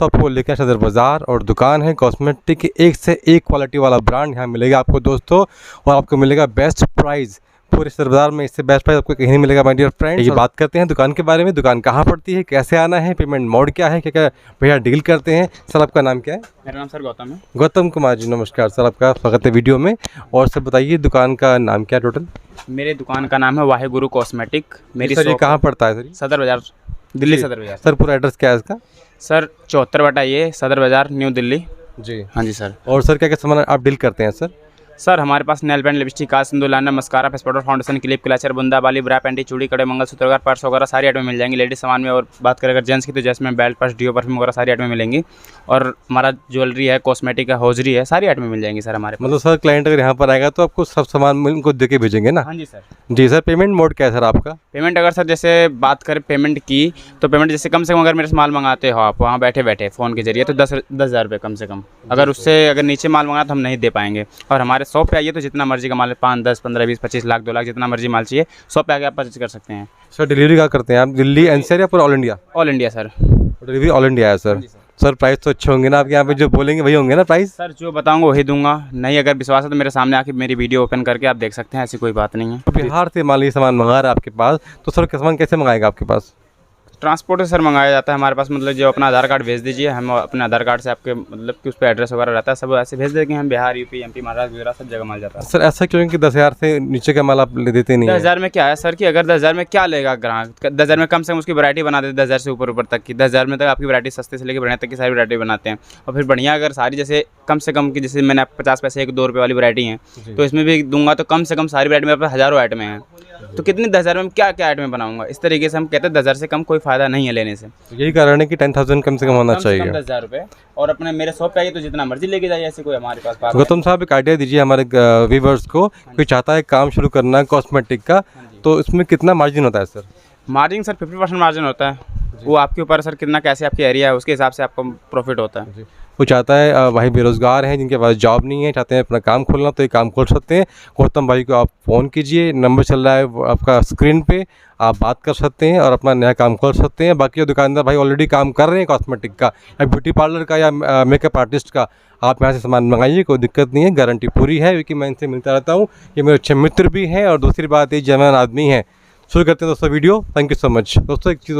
दोस्तों आपको लेके आए सदर बाज़ार और दुकान है कॉस्मेटिक की, एक से एक क्वालिटी वाला ब्रांड यहाँ मिलेगा आपको दोस्तों, और आपको मिलेगा बेस्ट प्राइस। पूरे सदर बाज़ार में इससे बेस्ट प्राइस आपको कहीं नहीं मिलेगा माय डियर फ्रेंड्स। ये बात करते हैं दुकान के बारे में, दुकान कहाँ पड़ती है, कैसे आना है, पेमेंट मोड क्या है, क्या क्या भैया डील करते हैं। सर आपका नाम क्या है? मेरा नाम सर गौतम है। गौतम कुमार जी, नमस्कार सर, आपका स्वागत है वीडियो में। और सर बताइए दुकान का नाम क्या है टोटल? मेरे दुकान का नाम है वाहेगुरु कॉस्मेटिक। मेरी सर ये कहाँ पड़ता है सर? सदर बाज़ार, दिल्ली सदर बाज़ार। सर पूरा एड्रेस क्या है इसका? सर 74/A सदर बाज़ार, न्यू दिल्ली। जी हाँ जी सर। और सर क्या क्या सामान आप डील करते हैं सर? सर हमारे पास नेल पेंट, लिपस्टिक, काज, सिंदूर, liner, mascara, face powder, foundation, clip, clutcher, बुंदा, बाली, ब्रा, पैंटी, चूड़ी, कड़े, मंगलसूत्र वगैरह, पर्स वगैरह सारी आइटम मिल जाएंगी लेडीज़ सामान में। और बात करें अगर जेंट्स की तो जैसमिन, बेल्ट, पर्स, डिओ, परफ्यूम वगैरह सारी आइटम मिलेंगी। और हमारा ज्वेलरी है, कॉस्मेटिक है, हौजरी है, सारी आइटम मिल जाएंगी सर हमारे पास। मतलब सर क्लाइंट अगर यहाँ पर आएगा तो आपको सब सामान उनको दे के भेजेंगे ना? हाँ जी सर। जी सर, पेमेंट मोड क्या है सर आपका? पेमेंट अगर सर जैसे बात करें पेमेंट की, तो पेमेंट जैसे कम से कम अगर मेरे से माल मंगाते हो आप वहाँ बैठे बैठे फ़ोन के जरिए तो 10,000 रुपये कम से कम। अगर उससे अगर नीचे माल मंगाना तो हम नहीं दे पाएंगे। और हमारे शॉप पे आइए तो जितना मर्जी का माल है, 5, 10, 15, 20, 25 लाख, 2 लाख, जितना मर्जी माल चाहिए शॉप पे आके आप परचेज कर सकते हैं। सर डिलीवरी क्या करते हैं आप? दिल्ली एनसीआर या पूरा all India? All India sir. Delivery all India है सर। सर प्राइस तो अच्छे होंगे ना आपके यहाँ पे, जो बोलेंगे वही होंगे ना प्राइस? सर जो बताऊंगा वही दूंगा, नहीं अगर विश्वास है तो मेरे सामने आके मेरी वीडियो ओपन करके आप देख सकते हैं, ऐसी कोई बात नहीं है। तो बिहार से मान लीजिए सामान मंगा रहा है आपके पास, तो सर सामान कैसे मंगाएगा आपके पास? ट्रांसपोर्ट से सर मंगाया जाता है हमारे पास। मतलब जो अपना आधार कार्ड भेज दीजिए, हम अपने आधार कार्ड से आपके मतलब कि उस पर एड्रेस वगैरह रहता है, सब ऐसे भेज देंगे हम। बिहार, यूपी, एमपी, महाराष्ट्र वगैरह सब जगह माल जाता है। सर ऐसा क्यों कि 10,000 से नीचे का माल आप ले देते नहीं? 10,000 में क्या है सर कि अगर 10,000 में क्या लेगा ग्राहक? 10,000 में कम से कम उसकी वैरायटी बना देते, 10,000 से ऊपर तक की। 10,000 में तक आपकी वैरायटी सस्ते से लेकर बढ़िया तक की सारी वैरायटी बनाते हैं। और फिर बढ़िया अगर सारी जैसे कम से कम की, जैसे मैंने आप 50 पैसे 1-2 रुपये वाली वैरायटी है तो इसमें भी दूंगा तो कम से कम सारी वैरायटी मेरे पास हज़ारों आइटमें हैं। तो कितनी 10,000 में क्या क्या आइटमें बनाऊंगा? इस तरीके से हम कहते हैं 10,000 से कम कोई फ़ायदा नहीं है लेने से। यही कारण है कि 10,000 कम से कम होना चाहिए। 10,000 रुपये। और अपने मेरे शॉप पे आइए तो जितना मर्जी लेके जाइए, ऐसे कोई हमारे पास बात। गौतम साहब एक आइडिया दीजिए हमारे व्यूवर्स को, कोई चाहता है काम शुरू करना कॉस्मेटिक का, तो इसमें कितना मार्जिन होता है सर? मार्जिन सर 50% मार्जिन होता है। वो आपके ऊपर सर कितना कैसे आपकी एरिया है उसके हिसाब से आपको प्रॉफिट होता है। वो चाहता है भाई बेरोज़गार हैं जिनके पास जॉब नहीं है, चाहते हैं अपना काम खोलना, तो ये काम खोल सकते हैं। गौतम भाई को आप फ़ोन कीजिए, नंबर चल रहा है आपका स्क्रीन पे, आप बात कर सकते हैं और अपना नया काम खोल सकते हैं। बाकी जो दुकानदार भाई ऑलरेडी काम कर रहे हैं कॉस्मेटिक का या ब्यूटी पार्लर का या मेकअप आर्टिस्ट का, आप यहाँ से सामान मंगाइए, कोई दिक्कत नहीं है, गारंटी पूरी है, क्योंकि मैं इनसे मिलता रहता हूँ। ये मेरे अच्छे मित्र भी हैं और दूसरी बात ये जेन्युइन आदमी हैं। शुरू करते हैं दोस्तों video. Thank you so much दोस्तों। एक चीज़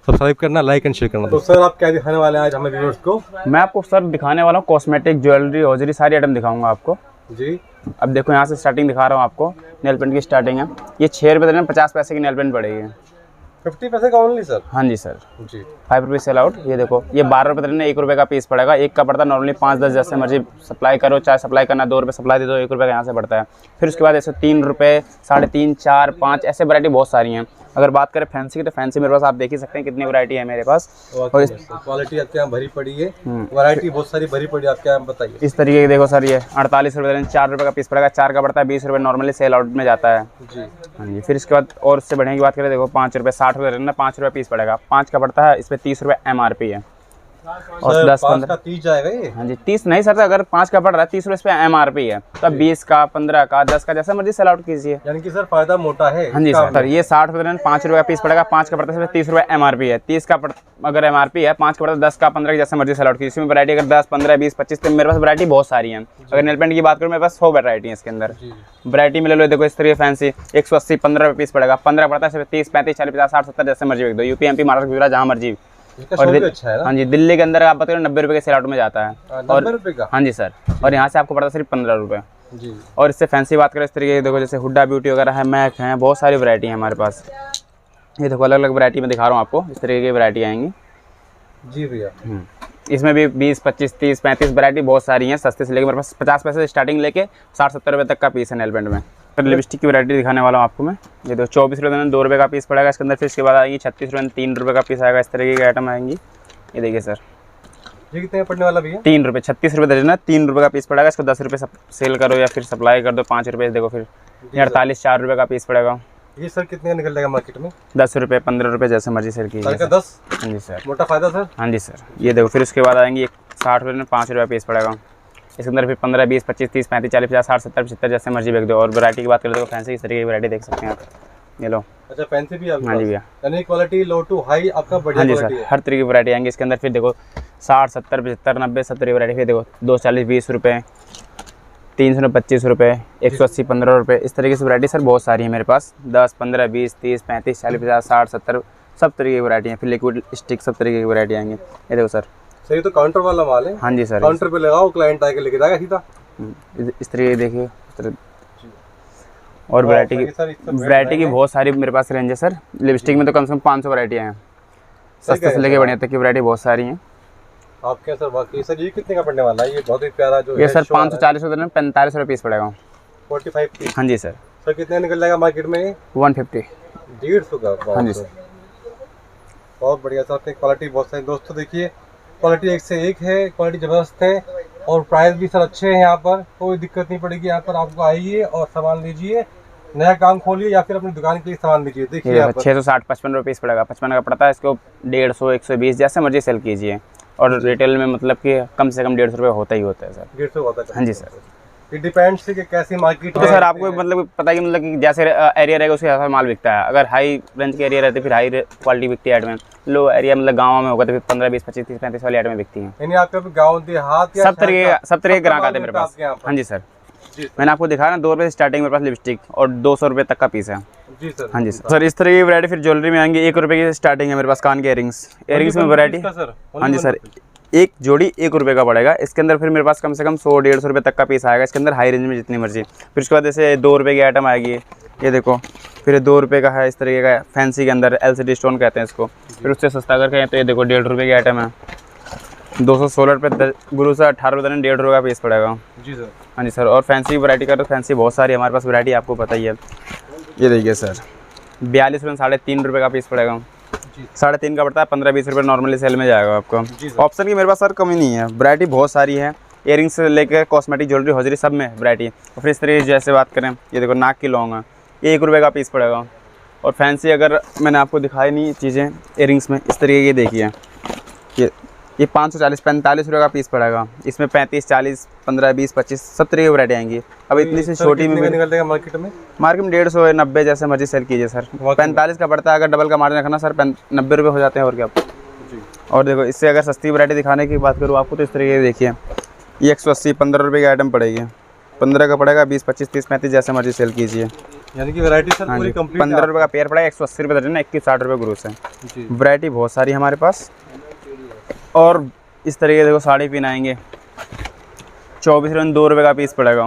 सब्सक्राइब करना, लाइक एंड शेयर करना। तो सर आप क्या दिखाने वाले हैं आज हमें व्यूअर्स को? मैं आपको सर दिखाने वाला हूँ कॉस्मेटिक, ज्वेलरी, हौजरी सारी आइटम दिखाऊंगा आपको जी। अब देखो यहाँ से स्टार्टिंग दिखा रहा हूँ आपको। नेल पेंट की स्टार्टिंग है, ये 6 रुपये देना, 50 पैसे की नेल पेंट पड़ेगी। 50 पैसे का ओनली सर? हाँ जी सर जी। 5 रुपये सेल आउट। ये देखो ये 12 रुपये देना, 1 रुपये का पीस पड़ेगा। एक का पड़ता है नॉर्मली 5-10, जैसे मर्जी सप्लाई करो, चाहे सप्लाई करना 2 रुपये सप्लाई दे दो, 1 रुपये का यहाँ से पड़ता है। फिर उसके बाद ऐसे 3 रुपये, 3.5, 4, 5 ऐसे वैरायटी बहुत सारी हैं। अगर बात करें फैंसी की तो फैंसी मेरे पास आप देख ही सकते हैं कितनी वैरायटी है मेरे पास। और इस क्वालिटी आपके यहाँ भरी पड़ी है, वैरायटी बहुत सारी भरी पड़ी है आपके यहाँ, बताइए। इस तरीके की देखो सर, ये 48 रुपये 4 रुपये का पीस पड़ेगा। 4 का पड़ता है 20 रुपये, नॉर्मली सेल आउट में जाता है जी। हाँ जी। फिर इसके बाद और उससे बढ़िया की बात करें, देखो 5 रुपये 60 रुपये देना, 5 रुपये पीस पड़ेगा। 5 का पड़ता है, इस पर 30 रुपये MRP है। और 10-15 30 जाएगा ये? हाँ जी 30 नहीं सर, अगर 5 का पड़ रहा है 30 रुपये इस पे MRP है, तो अब 20 का, 15 का, 10 का जैसा मर्जी सेल आउट कीजिए। यानी कि सर फायदा मोटा है। हाँ जी सर। ये 60 रुपये 5 रुपये का पीस पड़ेगा। 5 का पड़ता है 30 रुपये MRP है। 30 का अगर MRP है, 5 का पड़ता है 10 का, 15 का, जैसे मर्जी सेल आउट कीजिए। इसमें वैरायटी अगर 10, 15, 20, 25 मेरे पास वैरायटी बहुत सारी है। अगर नेल पेंट की बात करूँ मेरे पास 100 वैरायटी है इसके अंदर। वैरायटी में ले लो, देखो इस तरीके फैंसी 180, 15 रुपये पीस पड़ेगा। 15 पड़ता है 30, 35, 40, 50, 60, 70 जैसे मर्जी बेच दो। यूपी, एमपी, महाराष्ट्र, गुजरात जहाँ मर्जी। और अच्छा है ना? हाँ जी, दिल्ली के अंदर आप बताओ 90 रुपये के सेल आउट में जाता है। 90 रुपये का? हाँ जी सर। और यहाँ से आपको पड़ता है सिर्फ 15 रुपये जी। और इससे फैंसी बात करें इस तरीके की, देखो जैसे हुड्डा ब्यूटी वगैरह है, मैक है, बहुत सारी वैरायटी है हमारे पास। ये देखो अलग अलग वैरायटी में दिखा रहा हूँ आपको, इस तरीके की वैरायटी आएंगी जी भैया। इसमें भी 20, 25, 30, 35 वैरायटी बहुत सारी हैं, सस्ते से लेके मेरे पास 50 पैसे से स्टार्टिंग लेके 60-70 रुपये तक का पीस है नेल पेंट में। फिर लिपस्टिक की वैरायटी दिखाने वाला हूँ आपको मैं। ये देखो 24 रुपये देना, 2 रुपये का पीस पड़ेगा इसके अंदर। फिर इसके बाद आएगी 36 रुपये 3 रुपये का पीस आएगा। इस तरीके की आइटम आएंगी। ये देखिए सर, ये कितने पड़ने वाला भैया? 3 रुपये, 36 रुपये देना, 3 रुपये का पीस पड़ेगा। इसको 10 रुपये सेल करो या फिर सप्लाई कर दो 5 रुपये। देखो फिर 48, 4 रुपये का पीस पड़ेगा। ये सर कितने का निकल जाएगा मार्केट में? 10 रुपये, 15 रुपये जैसे मर्जी सेल कीजिए। 10? हाँ जी सर। मोटा फायदा सर? हाँ जी सर। ये देखो फिर उसके बाद आएंगी 60 रुपये में 5 रुपये पीस पड़ेगा। इसके अंदर फिर 15, 20, 25, 30, 35, 40, 50, 60, 70, 75 जैसे मर्जी बेच दो। और वैरायटी की बात करें तो फैंसी इस तरीके की वैरायटी देख सकते हैं आप। ये लो। अच्छा फैंसी भी आपके हाँ जी पास? भैया। यानी क्वालिटी लो टू हाई आपका बढ़िया हाँ जी क्वालिटी सर, है। हर तरीके की वैरायटी आएंगी इसके अंदर। फिर देखो 60 70 75 90 70 वैरायटी। फिर देखो 240 20 रुपये, 300 25 रुपये, 180 15 रुपये, इस तरीके से वैरायटी सर बहुत सारी है मेरे पास। 10 15 20 30 35 40 50 60 70 सब तरीके की वैरायटी है। फिर लिक्विड स्टिक सब तरीके की वैरायटी आएंगी। ये देखो सर, सही तो काउंटर वाला माल है। हाँ जी सर, काउंटर पे लगाओ, क्लाइंट आके लेके जाएगा सीधा। इस तरीके देखिए और वैरायटी की बहुत सारी मेरे पास रेंज है सर। लिपस्टिक में तो कम से कम 500 वैरायटियाँ हैं, सस्ते से लेके बढ़िया तक की वैरायटी बहुत सारी हैं आपके सर। बाकी सर ये कितने का पड़ने वाला है? ये बहुत ही प्यारा जो ये सर 540 रुपये 45 रुपये पीस पड़ेगा। 45 पीस। हाँ जी सर। सर कितने निकल जाएगा मार्केट में? 150। 150 का। हाँ जी सर, बहुत बढ़िया सर। अपनी क्वालिटी बहुत सारी दोस्तों, देखिए क्वालिटी एक से एक है, क्वालिटी ज़बरदस्त है और प्राइस भी सर अच्छे हैं। यहाँ पर कोई दिक्कत नहीं पड़ेगी। यहाँ पर आपको आइए और सामान लीजिए, नया काम खोलिए या फिर अपनी दुकान के लिए सामान लीजिए। देखिए यहाँ पर 660 55 रुपये पीस पड़ेगा। 55 का पड़ता है, इसको 150 120 जैसे मर्जी सेल कीजिए। और रिटेल में मतलब कि कम से कम 150 रुपये होता ही होता है सर। 150 होता है। हाँ जी सर। ये डिपेंड्स है कि कैसी मार्केट तो है। सर आपको मतलब पता है कि मतलब कि जैसे एरिया रहेगा उसके हिसाब से माल बिकता है। अगर हाई रेंज के एरिया रहते फिर हाई क्वालिटी बिकती है आइटमें। लो एरिया मतलब गाँव में होगा तो फिर 15 20 25 30 35 वाली आइटमें बिकती हैं। यानी आपके गाँव देहात सब तरीके ग्राहक आते हैं मेरे पास। हाँ जी सर, मैंने आपको दिखाया ना 2 रुपये से स्टार्टिंग मेरे पास लिपस्टिक और 200 रुपये तक का पीस है। जी सर। हाँ जी सर। इस तरह की वैरायटी फिर ज्वेलरी में आएंगी। 1 रुपये की स्टार्टिंग है मेरे पास कान के इयरिंग्स में वैरायटी। हाँ जी सर, एक जोड़ी 1 रुपये का पड़ेगा। इसके अंदर फिर मेरे पास कम से कम 100 150 रुपये तक का पीस आएगा। इसके अंदर हाई रेंज में जितनी मर्जी। फिर उसके बाद जैसे 2 रुपये की आइटम आएगी, ये देखो, फिर 2 रुपये का है इस तरीके का फैंसी के अंदर, LCD स्टोन कहते हैं इसको। फिर उससे सस्ता अगर कहें तो ये देखो 1.5 रुपये की आइटम है, 216 रुपये गुरु से 18 रुपये 1.5 रुपये का पीस पड़ेगा। जी सर। हाँ जी सर। और फैंसी वैरायटी का तो फैंसी बहुत सारी हमारे पास वैरायटी, आपको पता ही है। ये देखिए सर, 42 रुपये 3.5 रुपये का पीस पड़ेगा। 3.5 का पड़ता है, 15 20 रुपये नॉर्मली सेल में जाएगा आपको। ऑप्शन की मेरे पास सर कमी नहीं है, वैरायटी बहुत सारी है। इयरिंग्स से लेकर कॉस्मेटिक ज्वेलरी हौजरी सब में वैरायटी है। और फिर इस तरीके जैसे बात करें, ये देखो नाक की लौंग है, ये 1 रुपये का पीस पड़ेगा। और फैंसी अगर मैंने आपको दिखाई नहीं चीज़ें इयरिंग्स में, इस तरीके की देखिए, ये 540 45 रुपये का पीस पड़ेगा। इसमें 35 40 15 20 25 सब तरह की वैरायटी आएंगी। अब इतनी सी छोटी में निकल जाएगा मार्केट में 150 90 जैसे मर्जी सेल कीजिए सर। 45 का पड़ता है, अगर डबल का मार्जिन रखना सर 90 रुपये हो जाते हैं और क्या। और देखो इससे अगर सस्ती वैरायटी दिखाने की बात करूँ आपको तो इस तरीके की देखिए, ये 180 15 रुपये की आइटम पड़ेगी। 15 का पड़ेगा, 20 25 30 35 जैसे मर्जी सेल कीजिए। यानी कि वैरायटी सर पूरी कंप्लीट। 15 रुपये का पेयर पड़ेगा, 180 रुपये दर्जन, 21 60 रुपये ग्रूस है। वैरायटी बहुत सारी हमारे पास। और इस तरीके देखो साड़ी पिन आएंगे, 24 रुपये 2 रुपये का पीस पड़ेगा।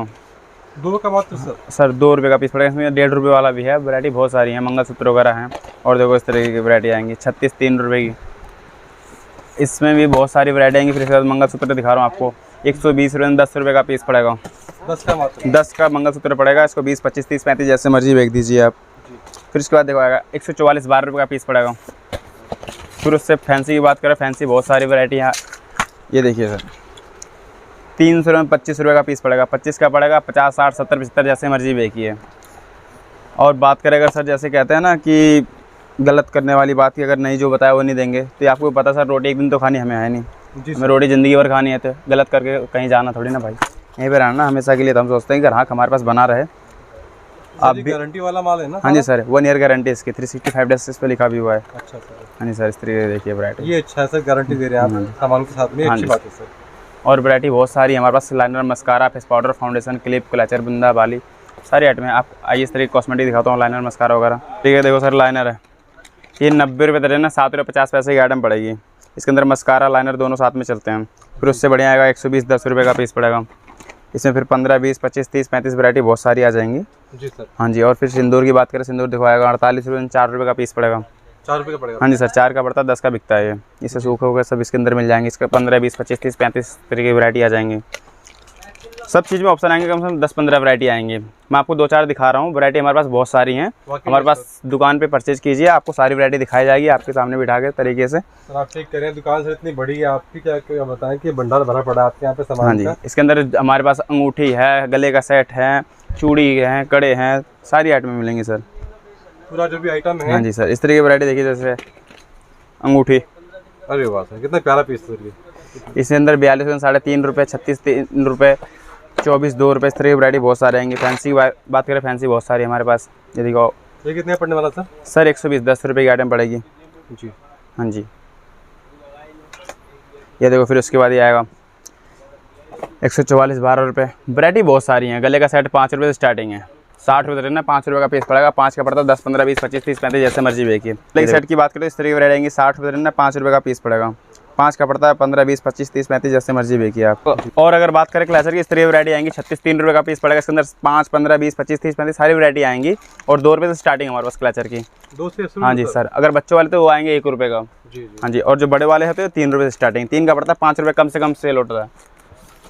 2 का बात सर 2 रुपये का पीस पड़ेगा। इसमें 1.5 रुपये वाला भी है, वैरायटी बहुत सारी है, मंगलसूत्र वगैरह हैं। और देखो इस तरीके की वैरायटी आएंगी, 36 3 रुपये की, इसमें भी बहुत सारी वैरायटी आएंगी। फिर इसके बाद मंगलसूत्र दिखा रहा हूँ आपको, 120 रुपये 10 रुपये का पीस पड़ेगा। 10 का मंगलसूत्र पड़ेगा। इसको 20 25 30 35 जैसे मर्जी बेच दीजिए आप। फिर उसके बाद देखो आएगा 144 12 रुपये का पीस पड़ेगा। फिर उससे फैंसी की बात करें, फैंसी बहुत सारी वैरायटी है। ये देखिए सर, 300 रुपये 25 रुपये का पीस पड़ेगा। 25 का पड़ेगा, 50 60 70 75 जैसे मर्जी बेचिए। और बात करें अगर सर जैसे कहते हैं ना कि गलत करने वाली बात की, अगर नहीं जो बताया वो नहीं देंगे, तो आपको पता सर रोटी एक दिन तो खानी हमें है नहीं, हमें रोटी ज़िंदगी भर खानी है। तो गलत करके कहीं जाना थोड़ी ना भाई, यहीं पर रहना हमेशा के लिए। तो हम सोचते हैं कि ग्राहक हमारे पास बना रहे। आप भी गारंटी वाला माल है ना? हाँ जी सर, 1 ईयर गारंटी इसकी, 365 डेज इस पर लिखा भी हुआ है। अच्छा सर। हाँ जी सर, इस तरीके देखिए वैरायटी, ये अच्छा है सर, गारंटी दे रहे हैं आप सामान के साथ में, अच्छी बात है सर। और वैरायटी बहुत सारी हमारे पास, liner mascara face powder foundation clip clutcher बुंदा बाली सारी आइटम है। आप आइए इस तरीके कॉस्मेटिक दिखाता हूँ, लाइनर मस्कारा वगैरह। ठीक है, देखो सर लाइनर है, ये 90 रुपये दर्जन है, 7 रुपये 50 पैसे की आइटम पड़ेगी। इसके अंदर मस्कारा लाइनर दोनों साथ में चलते हैं। फिर उससे बढ़िया आएगा 120 10 रुपये का पीस पड़ेगा। इसमें फिर 15 20 25 30 35 वैरायटी बहुत सारी आ जाएंगी। जी सर। हाँ जी। और फिर सिंदूर की बात करें, सिंदूर दिखवाएगा 48 रुपये 4 रुपये का पीस पड़ेगा। 4 रुपये का पड़ेगा। हाँ जी सर, 4 का पड़ता है, 10 का बिकता है ये। इससे सूखे होकर सब इसके अंदर मिल जाएंगे। इसका 15 20 25 30 35 तरीके की वैरायटी आ जाएंगी। सब चीज़ में ऑप्शन आएंगे, कम से कम 10 15 वैरायटी आएंगी। मैं आपको 2-4 दिखा रहा हूँ, वैरायटी हमारे पास बहुत सारी हैं। हमारे पास दुकान पे परचेज कीजिए, आपको सारी वैरायटी दिखाई जाएगी आपके सामने बिठा के तरीके से। सर आप चेक करें, दुकान से इतनी बड़ी है आपकी, क्या बताएं कि भंडार भरा पड़ा है आपके यहाँ पे सामान। हाँ जी, इसके अंदर हमारे पास अंगूठी है, गले का सेट है, चूड़ी है, कड़े हैं, सारी आइटमें मिलेंगी सर, पूरा जो भी आइटम है। हाँ जी सर, इस तरीके की वैरायटी देखिए, जैसे अंगूठी। अरे वाह सर, कितना प्यारा पीस सर ये। इसके अंदर 42 3.5 रुपये, 36 3 रुपये, 24 2 रुपये, इस तरह की वैरायटी बहुत सारे आएंगे। फैंसी की बात करें, फैंसी बहुत सारी हमारे पास। ये देखो, ये कितने पड़ने वाला सर? सर 120 10 रुपये की आइटम पड़ेगी। जी। हाँ जी। ये देखो फिर उसके बाद ये आएगा 144 12 रुपये। वैरायटी बहुत सारी हैं। गले का सेट 5 रुपये से स्टार्टिंग है, 60 रुपये देना, 5 रुपये का पीस पड़ेगा। 5 का पड़ता है 10 15 20 25 30 35 जैसे मर्जी देखिए। लेग सेट की बात करें तो इस तरीके की वैरायटी आएंगी, 60 रुपये देना, 5 रुपये का पीस पड़ेगा। 5 का पड़ता है 15 20 25 30 35 जैसे मर्जी देखिए आप। और अगर बात करें क्लैचर की, इस तरीके की वैरायटी आएंगी 36 3 रुपये का पीस पड़ेगा। इसके अंदर 5 15 20 25 30 35 सारी वैरायटी आएंगी और 2 रुपये से स्टार्टिंग हमारे पास क्लैचर की। 2 से शुरू? हाँ जी सर। अगर बच्चों वाले तो वो आएंगे 1 रुपये का। जी। हाँ जी। और जो बड़े वाले होते हैं 3 रुपये से स्टार्टिंग। 3 का पड़ता है 5 रुपये कम से कम सेल होता है।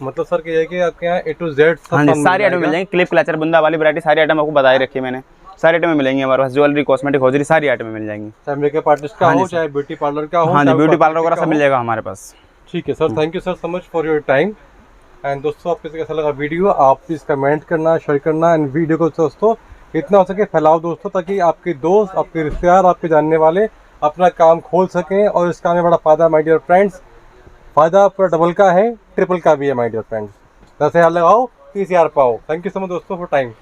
मतलब सर ये है कि आपके यहाँ A to Z सब हाँ जी, सामान सारी आइटम मिल जाएंगी। क्लिप क्लचर बुंदा वाली वैरायटी सारी आइटम आपको बता ही रखी है मैंने। सारी आइटम मिलेंगी हमारे पास। ज्वेलरी कॉस्मेटिक हॉजरी सारी आइटम मिल जाएंगी। चाहे मेकअप आर्टिस्ट का हो, चाहे ब्यूटी पार्लर का हो। हाँ जी, ब्यूटी पार्लर वगैरह सब मिल जाएगा हमारे पास। ठीक है sir, thank you sir so much for your time. And दोस्तों आपको कैसा लगा वीडियो, आप प्लीज़ कमेंट करना, शेयर करना। एंड वीडियो को दोस्तों इतना हो सके फैलाओ दोस्तों, ताकि आपके दोस्त, आपके रिश्तेदार, आपके जानने वाले अपना काम खोल सकें। और इस काम में बड़ा फ़ायदा माय डियर फ्रेंड्स, फ़ायदा पूरा डबल का है, ट्रिपल का भी है माय डियर फ्रेंड्स। 10,000 लगाओ 30,000 पाओ। थैंक यू सो मच दोस्तों फॉर टाइम।